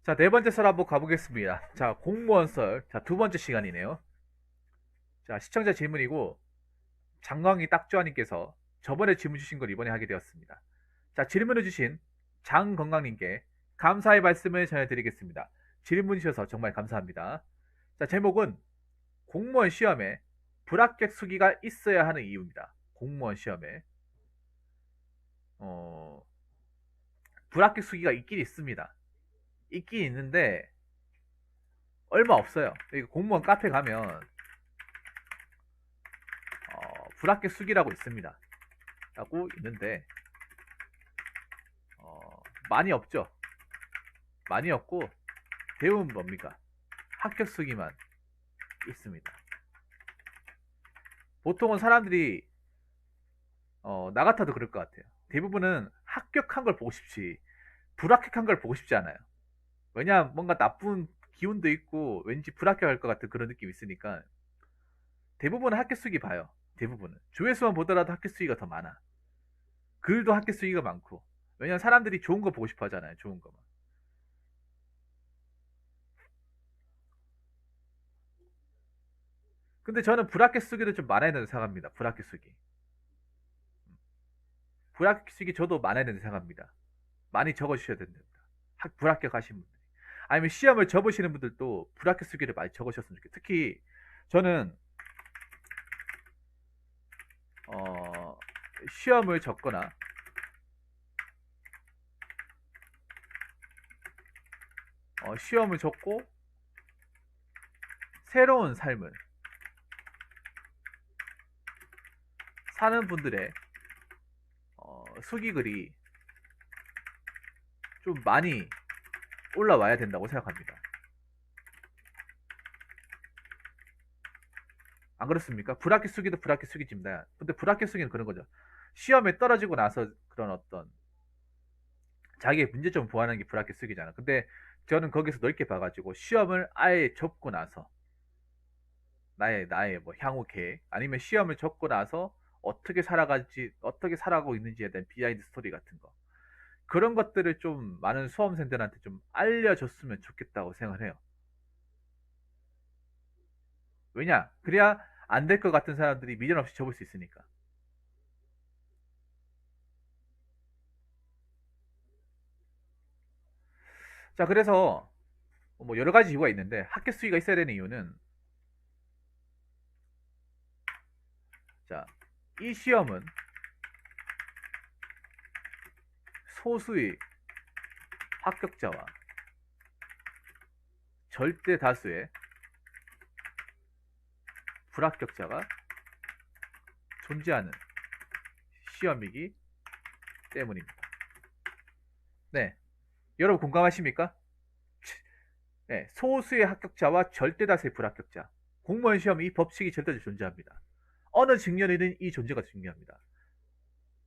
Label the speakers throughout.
Speaker 1: 자, 네 번째 썰 한번 가보겠습니다. 자, 공무원 썰. 자, 두 번째 시간이네요. 자, 시청자 질문이고, 장광희 딱주아님께서 저번에 질문 주신 걸 이번에 하게 되었습니다. 자, 질문을 주신 장건강님께 감사의 말씀을 전해드리겠습니다. 질문 주셔서 정말 감사합니다. 자, 제목은 공무원 시험에 불합격 수기가 있어야 하는 이유입니다. 공무원 시험에. 어, 불합격 수기가 있긴 있습니다. 있긴 있는데, 얼마 없어요. 공무원 카페 가면 불합격 수기라고 있습니다. 라고 있는데 많이 없죠. 많이 없고 대부분 뭡니까? 합격 수기만 있습니다. 보통은 사람들이 나 같아도 그럴 것 같아요. 대부분은 합격한 걸 보고 싶지 불합격한 걸 보고 싶지 않아요. 왜냐하면 뭔가 나쁜 기운도 있고 왠지 불합격할 것 같은 그런 느낌이 있으니까 대부분은 합격 수기 봐요. 대부분은 조회수만 보더라도 합격 수기가 더 많아. 글도 합격 수기가 많고. 왜냐면 사람들이 좋은 거 보고 싶어 하잖아요. 좋은 거만. 근데 저는 불합격 수기도 좀 많아야 된다고 생각합니다. 불합격 수기. 불합격 수기 저도 많아야 된다고 생각합니다. 많이 적어주셔야 된다. 불합격 하신 분들이. 아니면 시험을 접으시는 분들도 불합격 수기를 많이 적으셨으면 좋겠어요. 특히 저는 시험을 적거나 시험을 적고 새로운 삶을 사는 분들의 수기글이 좀 많이 올라와야 된다고 생각합니다. 안 그렇습니까? 불합격 수기도 불합격 수기집니다. 근데 불합격 수기는 그런 거죠. 시험에 떨어지고 나서 그런 어떤 자기의 문제점을 보완하는 게 불합격 수기잖아. 근데 저는 거기서 넓게 봐가지고 시험을 아예 접고 나서 나의 뭐 향후 계획 아니면 시험을 접고 나서 어떻게 살아갈지 어떻게 살아가고 있는지에 대한 비하인드 스토리 같은 거 그런 것들을 좀 많은 수험생들한테 좀 알려줬으면 좋겠다고 생각을 해요. 왜냐? 그래야 안 될 것 같은 사람들이 미련 없이 접을 수 있으니까. 자, 그래서 뭐 여러 가지 이유가 있는데 학교 수위가 있어야 되는 이유는 자, 이 시험은 소수의 합격자와 절대 다수의 불합격자가 존재하는 시험이기 때문입니다. 네, 여러분 공감하십니까? 네, 소수의 합격자와 절대 다수의 불합격자. 공무원 시험 이 법칙이 절대로 존재합니다. 어느 직렬이든 이 존재가 중요합니다.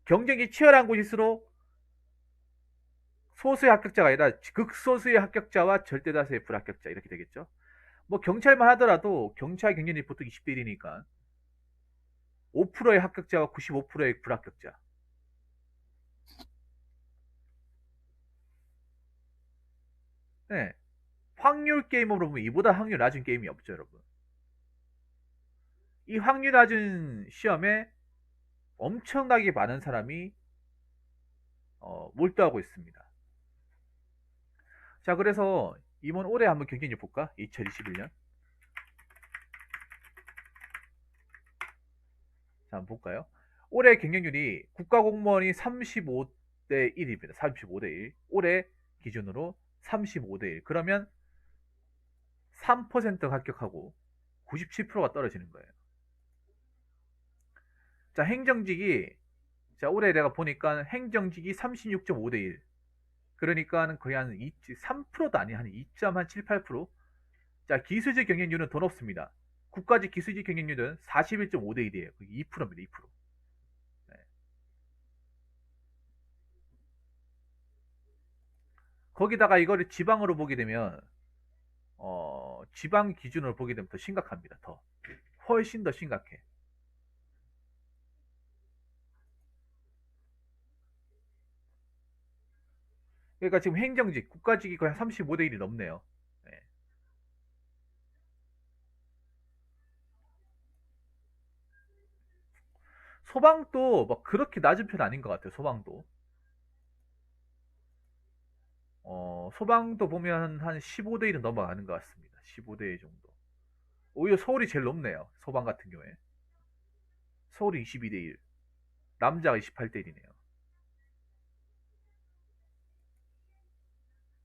Speaker 1: 경쟁이 치열한 곳일수록 소수의 합격자가 아니라 극소수의 합격자와 절대 다수의 불합격자 이렇게 되겠죠. 뭐 경찰만 하더라도 경찰 경쟁률이 보통 20대 1이니까 5%의 합격자와 95%의 불합격자. 네. 확률 게임으로 보면 이보다 확률 낮은 게임이 없죠, 여러분. 이 확률 낮은 시험에 엄청나게 많은 사람이 몰두하고 있습니다. 자, 그래서 이번 올해 한번 경쟁률 볼까? 2021년. 자, 한번 볼까요? 올해 경쟁률이 국가공무원이 35대 1입니다. 35대 1. 올해 기준으로 35대 1. 그러면 3% 합격하고 97%가 떨어지는 거예요. 자, 행정직이 자, 올해 내가 보니까 행정직이 36.5대 1. 그러니까는 거의 한 3%도 아니 한 2.7, 8%. 자, 기술직 경쟁률은 더 높습니다. 국가직 기술직 경쟁률은 41.5대 1이에요. 2%입니다. 2%. 네. 거기다가 이거를 지방으로 보게 되면 지방 기준으로 보게 되면 더 심각합니다. 더 훨씬 더 심각해. 그러니까 지금 행정직, 국가직이 거의 35대 1이 넘네요. 네. 소방도 막 그렇게 낮은 편 아닌 것 같아요. 소방도. 소방도 보면 한 15대 1은 넘어가는 것 같습니다. 15대 1 정도. 오히려 서울이 제일 높네요. 소방 같은 경우에. 서울이 22대 1. 남자가 28대 1이네요.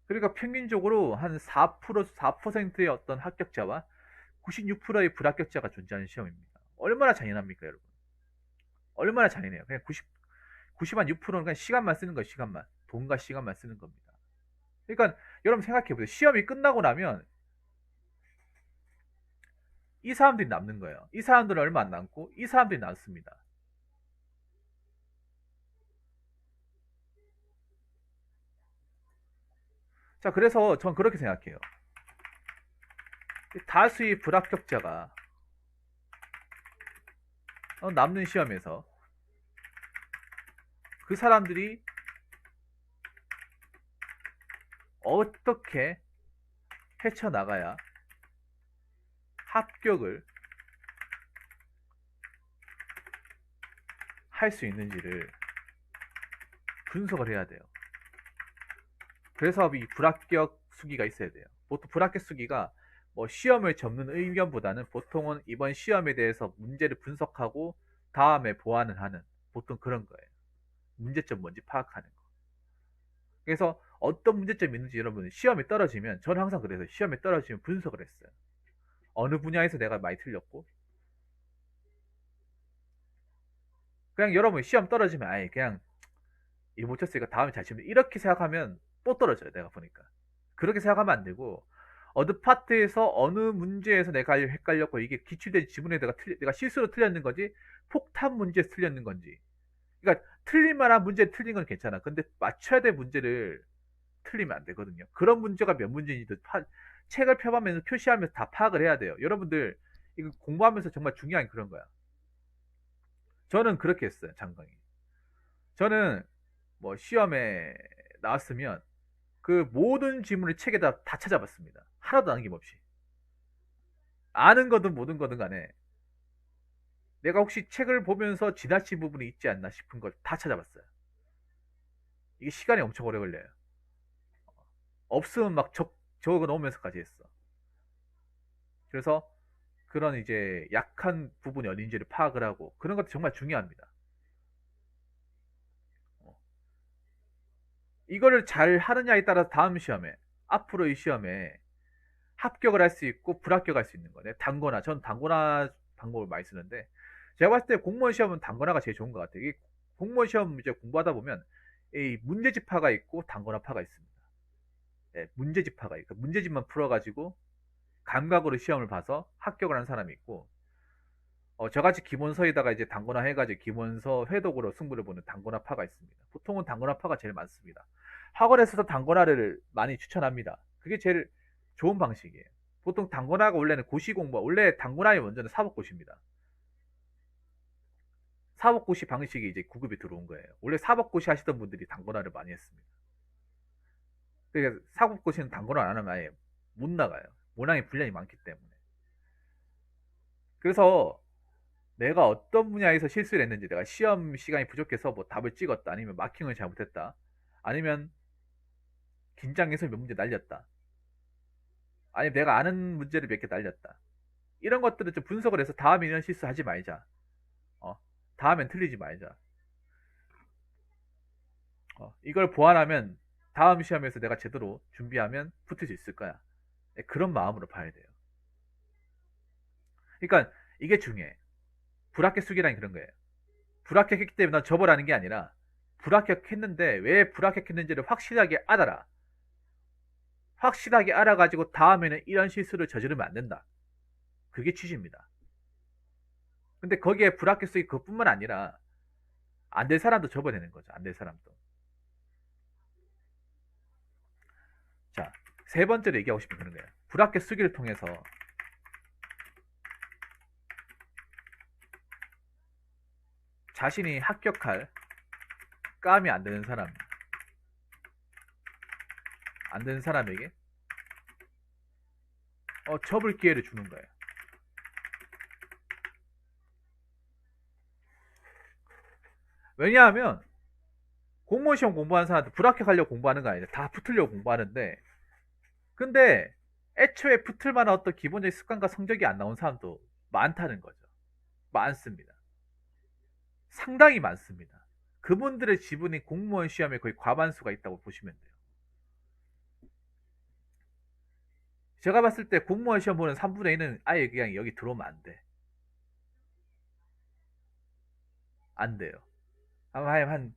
Speaker 1: 그러니까 평균적으로 한 4%의 어떤 합격자와 96%의 불합격자가 존재하는 시험입니다. 얼마나 잔인합니까, 여러분? 얼마나 잔인해요. 그냥 90한 6%는 그냥 시간만 쓰는 거예요, 시간만. 돈과 시간만 쓰는 겁니다. 그러니까 여러분 생각해보세요. 시험이 끝나고 나면 이 사람들이 남는 거예요. 이 사람들은 얼마 안 남고 이 사람들이 남습니다. 자, 그래서 전 그렇게 생각해요. 다수의 불합격자가 남는 시험에서 그 사람들이 어떻게 헤쳐나가야 합격을 할 수 있는지를 분석을 해야 돼요. 그래서 이 불합격 수기가 있어야 돼요. 보통 불합격 수기가 뭐 시험을 접는 의견보다는 보통은 이번 시험에 대해서 문제를 분석하고 다음에 보완을 하는 보통 그런 거예요. 문제점 뭔지 파악하는 거. 그래서 어떤 문제점이 있는지 여러분 시험에 떨어지면 저는 항상 그래서 시험에 떨어지면 분석을 했어요. 어느 분야에서 내가 많이 틀렸고 그냥 여러분 시험 떨어지면 아예 그냥 이 못 쳤으니까 다음에 잘 치면 이렇게 생각하면 또 떨어져요. 내가 보니까 그렇게 생각하면 안 되고 어느 파트에서 어느 문제에서 내가 헷갈렸고 이게 기출된 지문에 내가 실수로 틀렸는 건지 폭탄 문제에서 틀렸는 건지 그러니까 틀릴 만한 문제 틀린 건 괜찮아. 근데 맞춰야 될 문제를 틀리면 안 되거든요. 그런 문제가 몇 문제인지도 책을 펴보면서 표시하면서 다 파악을 해야 돼요. 여러분들 이거 공부하면서 정말 중요한 그런 거야. 저는 그렇게 했어요. 장강이. 저는 뭐 시험에 나왔으면 그 모든 지문을 책에다 다 찾아봤습니다. 하나도 남김없이. 아는 거든 모든 거든 간에 내가 혹시 책을 보면서 지나친 부분이 있지 않나 싶은 걸 다 찾아봤어요. 이게 시간이 엄청 오래 걸려요. 없으면 막 적어 놓으면서까지 했어. 그래서 그런 이제 약한 부분이 어딘지를 파악을 하고 그런 것도 정말 중요합니다. 어. 이거를 잘 하느냐에 따라서 다음 시험에 앞으로의 시험에 합격을 할 수 있고 불합격할 수 있는 거네. 단거나 전 단거나 방법을 많이 쓰는데 제가 봤을 때 공무원 시험은 단거나가 제일 좋은 것 같아요. 이 공무원 시험 이제 공부하다 보면 이 문제집파가 있고 단거나파가 있습니다. 예, 문제집파가 있고 문제집만 풀어가지고 감각으로 시험을 봐서 합격을 한 사람이 있고 저같이 기본서에다가 이제 단거나 해가지고 기본서 회독으로 승부를 보는 단거나파가 있습니다. 보통은 단거나파가 제일 많습니다. 학원에서도 단거나를 많이 추천합니다. 그게 제일 좋은 방식이에요. 보통 단거나가 원래는 고시 공부, 원래 단거나의 원조는 사법고시입니다. 사법고시 방식이 이제 구급이 들어온 거예요. 원래 사법고시 하시던 분들이 단거나를 많이 했습니다. 그러니까 사법고시는 단거나 안 하면 아예 못 나가요. 문항의 분량이 많기 때문에. 그래서 내가 어떤 분야에서 실수를 했는지 내가 시험 시간이 부족해서 뭐 답을 찍었다 아니면 마킹을 잘못했다 아니면 긴장해서 몇 문제 날렸다 아니면 내가 아는 문제를 몇 개 날렸다 이런 것들을 좀 분석을 해서 다음에 이런 실수 하지 말자 다음엔 틀리지 말자 이걸 보완하면 다음 시험에서 내가 제대로 준비하면 붙을 수 있을 거야. 네, 그런 마음으로 봐야 돼요. 그러니까 이게 중요해. 불합격 수기라는 그런 거예요. 불합격했기 때문에 넌 접어라는 게 아니라 불합격했는데 왜 불합격했는지를 확실하게 알아라. 확실하게 알아가지고 다음에는 이런 실수를 저지르면 안 된다. 그게 취지입니다. 근데 거기에 불합격 수기 그것뿐만 아니라 안 될 사람도 접어내는 거죠. 안 될 사람도. 자, 세 번째로 얘기하고 싶은 그런 거예요. 불합격 수기를 통해서 자신이 합격할 감이 안 되는 사람 안 되는 사람에게 접을 기회를 주는 거예요. 왜냐하면 공무원 시험 공부하는 사람들 불합격하려고 공부하는 거 아니에요. 다 붙으려고 공부하는데, 근데 애초에 붙을 만한 어떤 기본적인 습관과 성적이 안 나온 사람도 많다는 거죠. 많습니다. 상당히 많습니다. 그분들의 지분이 공무원 시험에 거의 과반수가 있다고 보시면 돼요. 제가 봤을 때 공무원 시험 보는 3분의 1은 아예 그냥 여기 들어오면 안 돼. 안 돼요. 아마 한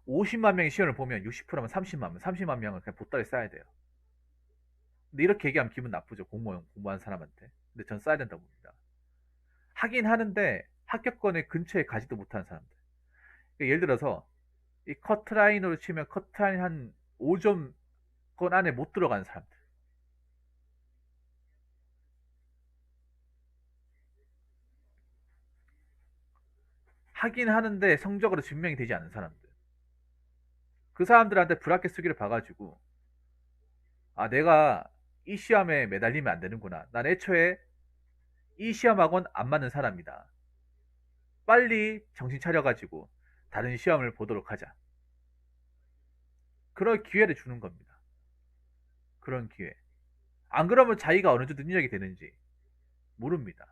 Speaker 1: 50만 명의 시험을 보면 60%면 30만 명, 30만 명은 그냥 보따리 싸야 돼요. 근데 이렇게 얘기하면 기분 나쁘죠. 공무원 공부하는 사람한테. 근데 전 싸야 된다고 봅니다. 하긴 하는데 합격권의 근처에 가지도 못하는 사람들. 그러니까 예를 들어서 이 커트라인으로 치면 커트라인 한 5점권 안에 못 들어가는 사람들. 하긴 하는데 성적으로 증명이 되지 않은 사람들. 그 사람들한테 불합격 수기를 봐가지고 아 내가 이 시험에 매달리면 안 되는구나. 난 애초에 이 시험하고는 안 맞는 사람이다. 빨리 정신 차려가지고 다른 시험을 보도록 하자. 그런 기회를 주는 겁니다. 그런 기회. 안 그러면 자기가 어느 정도 능력이 되는지 모릅니다.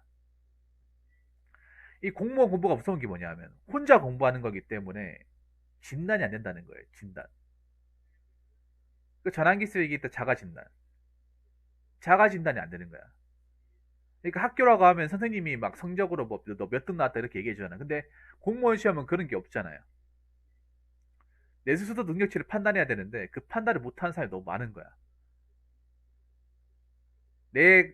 Speaker 1: 이 공무원 공부가 무서운 게 뭐냐면 혼자 공부하는 거기 때문에 진단이 안 된다는 거예요. 진단. 그 전환기술 얘기했던 자가 진단. 자가 진단이 안 되는 거야. 그러니까 학교라고 하면 선생님이 막 성적으로 뭐 너 몇 등 나왔다 이렇게 얘기해 주잖아. 근데 공무원 시험은 그런 게 없잖아요. 내 스스로 능력치를 판단해야 되는데 그 판단을 못하는 사람이 너무 많은 거야.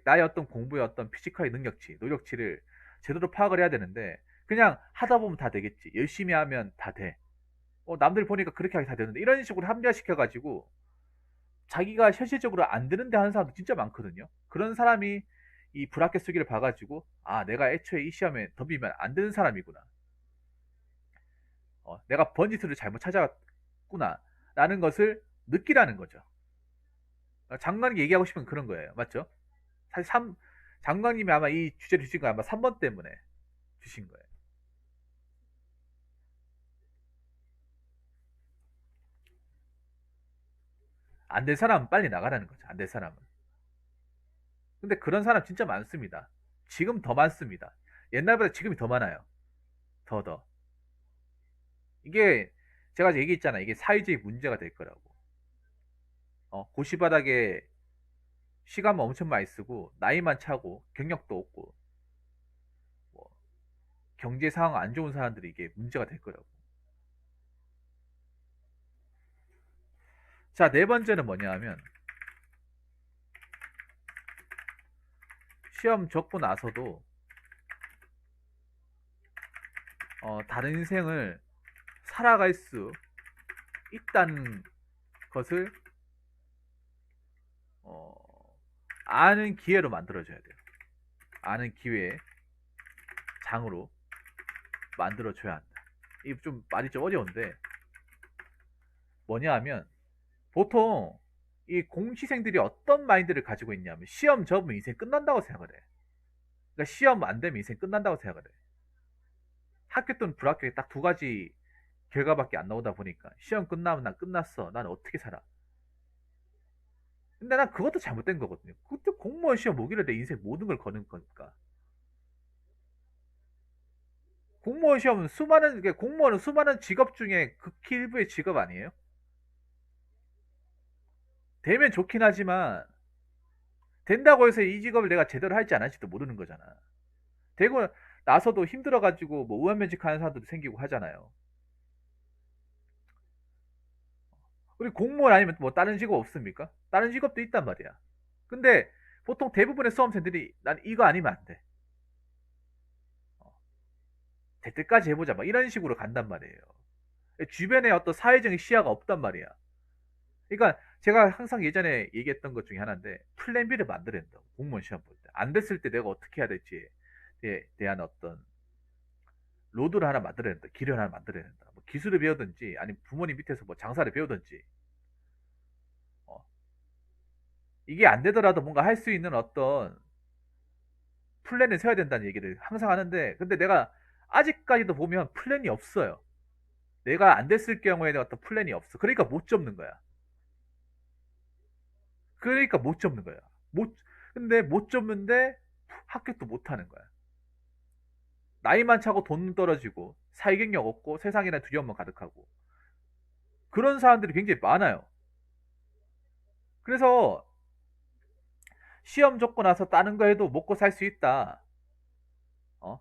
Speaker 1: 나의 어떤 공부의 어떤 피지컬의 능력치, 노력치를 제대로 파악을 해야 되는데 그냥 하다 보면 다 되겠지. 열심히 하면 다 돼. 남들 보니까 그렇게 하게 다 되는데 이런 식으로 합리화시켜가지고 자기가 현실적으로 안 되는데 하는 사람도 진짜 많거든요. 그런 사람이 이 불합격 수기를 봐가지고 아 내가 애초에 이 시험에 덤비면 안 되는 사람이구나. 내가 번지수를 잘못 찾아왔구나 라는 것을 느끼라는 거죠. 장관이 얘기하고 싶은 그런 거예요. 맞죠? 사실 장관님이 아마 이 주제를 주신 거 아마 3번 때문에 주신 거예요. 안 될 사람은 빨리 나가라는 거죠. 안 될 사람은. 근데 그런 사람 진짜 많습니다. 지금 더 많습니다. 옛날보다 지금이 더 많아요. 더. 이게 제가 얘기했잖아요. 이게 사회적인 문제가 될 거라고. 고시바닥에 시간만 엄청 많이 쓰고 나이만 차고 경력도 없고 뭐, 경제 상황 안 좋은 사람들이 이게 문제가 될 거라고. 자, 네 번째는 뭐냐 하면 시험 적고 나서도 다른 인생을 살아갈 수 있다는 것을 어, 아는 기회로 만들어줘야 돼요. 아는 기회의 장으로 만들어줘야 한다. 이게 좀 말이 좀 어려운데 뭐냐 하면 보통 이 공시생들이 어떤 마인드를 가지고 있냐면 시험 접으면 인생 끝난다고 생각을 해. 그러니까 시험 안 되면 인생 끝난다고 생각을 해. 학교 또는 불합격에 딱 두 가지 결과밖에 안 나오다 보니까 시험 끝나면 난 끝났어. 난 어떻게 살아? 근데 난 그것도 잘못된 거거든요. 그때 공무원 시험 모기를 내 인생 모든 걸 거는 거니까. 공무원 시험은 공무원은 수많은 직업 중에 극히 일부의 직업 아니에요? 되면 좋긴 하지만 된다고 해서 이 직업을 내가 제대로 할지 안 할지도 모르는 거잖아. 되고 나서도 힘들어가지고 뭐 우한면직하는 사람들도 생기고 하잖아요. 우리 공무원 아니면 뭐 다른 직업 없습니까? 다른 직업도 있단 말이야. 근데 보통 대부분의 수험생들이 난 이거 아니면 안 돼. 될 때까지 해보자. 막 이런 식으로 간단 말이에요. 주변에 어떤 사회적인 시야가 없단 말이야. 그러니까 제가 항상 예전에 얘기했던 것 중에 하나인데 플랜 B를 만들어야 된다고. 공무원 시험 볼 때. 안 됐을 때 내가 어떻게 해야 될지에 대한 어떤 로드를 하나 만들어야 된다. 길을 하나 만들어야 된다. 뭐 기술을 배우든지 아니면 부모님 밑에서 뭐 장사를 배우든지 이게 안 되더라도 뭔가 할 수 있는 어떤 플랜을 세워야 된다는 얘기를 항상 하는데, 근데 내가 아직까지도 보면 플랜이 없어요. 내가 안 됐을 경우에는 어떤 플랜이 없어. 그러니까 못 접는 거야. 그러니까 못 접는 거야. 못, 근데 못 접는데 합격도 못 하는 거야. 나이만 차고 돈 떨어지고 사회경력 없고 세상에나 두려움만 가득하고 그런 사람들이 굉장히 많아요. 그래서 시험 접고 나서 다른 거 해도 먹고 살 수 있다. 어?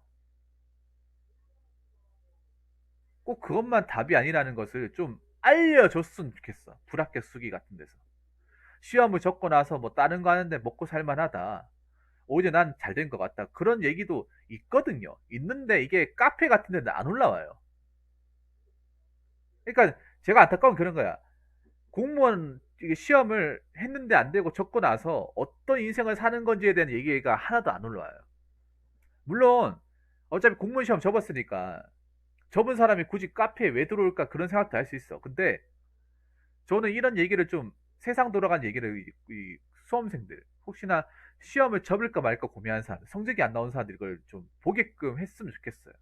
Speaker 1: 꼭 그것만 답이 아니라는 것을 좀 알려줬으면 좋겠어. 불합격 수기 같은 데서. 시험을 접고 나서 뭐 다른 거 하는데 먹고 살만하다. 오히려 난 잘 된 것 같다. 그런 얘기도 있거든요. 있는데 이게 카페 같은 데는 안 올라와요. 그러니까 제가 안타까운 그런 거야. 공무원 이게 시험을 했는데 안 되고 적고 나서 어떤 인생을 사는 건지에 대한 얘기가 하나도 안 올라와요. 물론 어차피 공무원 시험 접었으니까 접은 사람이 굳이 카페에 왜 들어올까 그런 생각도 할 수 있어. 근데 저는 이런 얘기를 좀 세상 돌아간 얘기를 이 수험생들 혹시나 시험을 접을까 말까 고민하는 사람 성적이 안 나온 사람들 이걸 좀 보게끔 했으면 좋겠어요.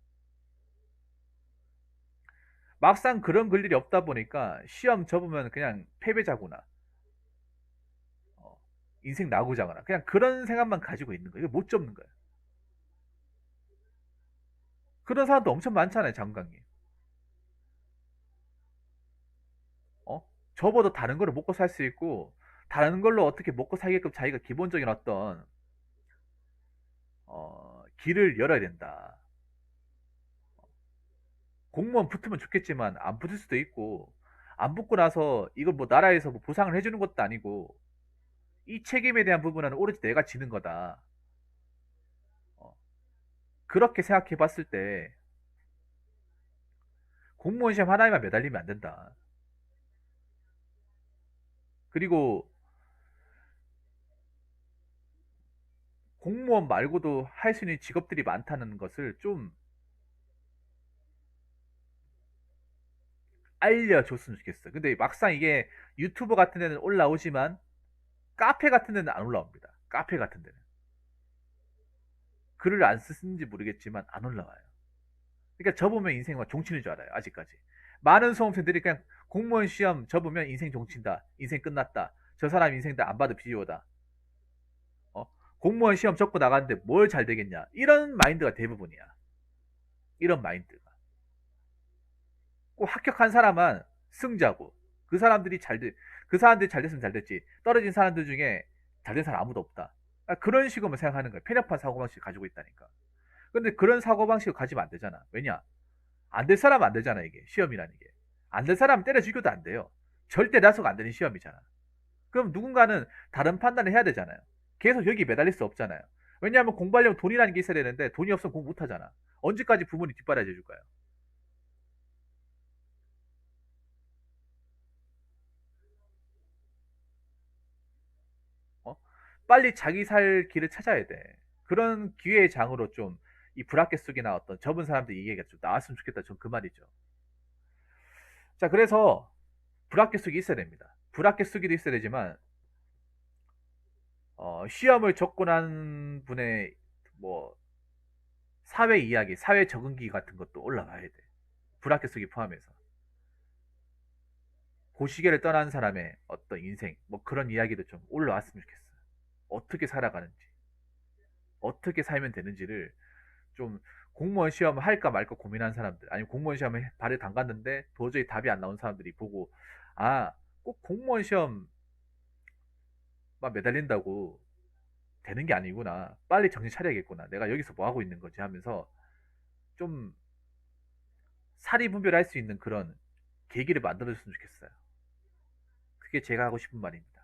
Speaker 1: 막상 그런 글 일이 없다 보니까 시험 접으면 그냥 패배자구나. 어, 인생 나고자거나 그냥 그런 생각만 가지고 있는 거예요. 이거 못 접는 거예요. 그런 사람도 엄청 많잖아요, 장관님. 어? 접어도 다른 걸로 먹고 살 수 있고 다른 걸로 어떻게 먹고 살게끔 자기가 기본적인 어떤 길을 열어야 된다. 공무원 붙으면 좋겠지만 안 붙을 수도 있고 안 붙고 나서 이걸 뭐 나라에서 뭐 보상을 해주는 것도 아니고 이 책임에 대한 부분은 오로지 내가 지는 거다. 어, 그렇게 생각해 봤을 때 공무원 시험 하나에만 매달리면 안 된다. 그리고 공무원 말고도 할 수 있는 직업들이 많다는 것을 좀 알려줬으면 좋겠어. 근데 막상 이게 유튜브 같은 데는 올라오지만 카페 같은 데는 안 올라옵니다. 카페 같은 데는. 글을 안 쓰는지 모르겠지만 안 올라와요. 그러니까 접으면 인생과 종친인 줄 알아요. 아직까지. 많은 수험생들이 그냥 공무원 시험 접으면 인생 종친다. 인생 끝났다. 저 사람 인생 다 안 봐도 비디오다. 어? 공무원 시험 접고 나갔는데 뭘 잘 되겠냐. 이런 마인드가 대부분이야. 이런 마인드가. 꼭 합격한 사람은 승자고 그 사람들이 그 사람들이 잘 됐으면 잘 됐지. 떨어진 사람들 중에 잘 된 사람 아무도 없다. 아, 그런 식으로 생각하는 거야. 편협한 사고방식을 가지고 있다니까. 근데 그런 사고방식을 가지면 안 되잖아. 왜냐? 안 될 사람은 안 되잖아, 이게. 시험이라는 게. 안 될 사람은 때려 죽여도 안 돼요. 절대 나서가 안 되는 시험이잖아. 그럼 누군가는 다른 판단을 해야 되잖아요. 계속 여기 매달릴 수 없잖아요. 왜냐하면 공부하려면 돈이라는 게 있어야 되는데 돈이 없으면 공부 못 하잖아. 언제까지 부모님 뒷바라지 해줄까요? 어? 빨리 자기 살 길을 찾아야 돼. 그런 기회의 장으로 좀 이 불합격 속이나 어떤 접은 사람들 얘기가 좀 나왔으면 좋겠다. 좀 그 말이죠. 자, 그래서 불합격 속이 있어야 됩니다. 불합격 속이도 있어야 되지만 시험을 접고 난 분의 뭐 사회 이야기, 사회 적응기 같은 것도 올라가야 돼. 불합격 속이 포함해서. 고시계를 떠난 사람의 어떤 인생, 뭐 그런 이야기도 좀 올라왔으면 좋겠어요. 어떻게 살아가는지, 어떻게 살면 되는지를 좀 공무원 시험을 할까 말까 고민한 사람들, 아니면 공무원 시험에 발을 담갔는데 도저히 답이 안 나온 사람들이 보고, 아, 꼭 공무원 시험만 매달린다고 되는 게 아니구나. 빨리 정신 차려야겠구나. 내가 여기서 뭐 하고 있는 거지 하면서 좀 사리분별할 수 있는 그런 계기를 만들어줬으면 좋겠어요. 그게 제가 하고 싶은 말입니다.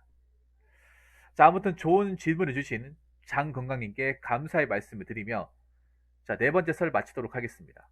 Speaker 1: 자, 아무튼 좋은 질문을 주신 장건강님께 감사의 말씀을 드리며 자, 네 번째 설 마치도록 하겠습니다.